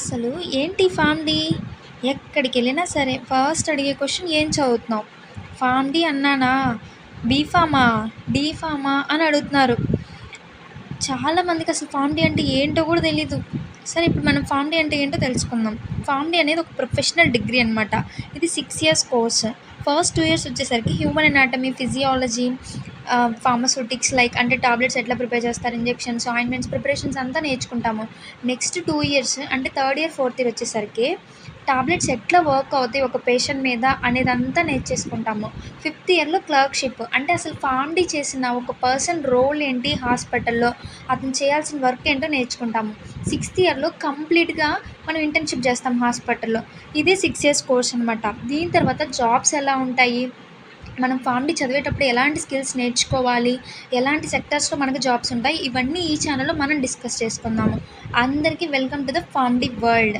అసలు ఏంటి ఫార్మ్-డి? ఎక్కడికెళ్ళినా సరే ఫస్ట్ అడిగే క్వెషన్ ఏం చదువుతున్నావు? ఫార్మ్-డి అన్నానా? బీఫార్మా? డీఫార్మా? అని అడుగుతున్నారు. చాలా మందికసలు ఫార్మ్-డి అంటే ఏంటో కూడా తెలీదు. సరే ఇప్పుడు మనం ఫార్మ్-డి అంటే ఏంటో తెలుసుకుందాం. ఫార్మ్-డి అనేది ఒక ప్రొఫెషనల్ డిగ్రీ అనమాట. ఇది 6 ఇయర్స్ కోర్స్. ఫస్ట్ 2 ఇయర్స్ వచ్చేసరికి human anatomy, physiology, pharmaceutics like అంటే టాబ్లెట్స్ ఎట్లా ప్రిపేర్ చేస్తారు, ఇంజెక్షన్స్, ఆయింట్మెంట్స్ ప్రిపరేషన్స్ అంతా నేర్చుకుంటాము. నెక్స్ట్ 2 ఇయర్స్ అంటే థర్డ్ ఇయర్, ఫోర్త్ ఇయర్ వచ్చేసరికి టాబ్లెట్స్ ఎట్లా వర్క్ అవుతాయి ఒక పేషెంట్ మీద అనేదంతా నేర్చేసుకుంటాము. ఫిఫ్త్ ఇయర్‌లో క్లర్క్‌షిప్ అంటే అసలు ఫార్మ్-డి చేసిన ఒక పర్సన్ రోల్ ఏంటి హాస్పిటల్‌లో, అతను చేయాల్సిన వర్క్ ఏంటో నేర్చుకుంటాము. సిక్స్త్ ఇయర్‌లో కంప్లీట్‌గా మనం ఇంటర్న్‌షిప్ చేస్తాం హాస్పిటల్‌లో. ఇది 6 ఇయర్స్ కోర్స్ అనమాట. దీని తర్వాత జాబ్స్ ఎలా ఉంటాయి, మనం ఫార్మ్-డి చదివేటప్పుడు ఎలాంటి స్కిల్స్ నేర్చుకోవాలి, ఎలాంటి సెక్టార్స్‌లో మనకు జాబ్స్ ఉంటాయి, ఇవన్నీ ఈ ఛానల్‌లో మనం డిస్కస్ చేసుకుందాము. అందరికీ welcome to the form-D world.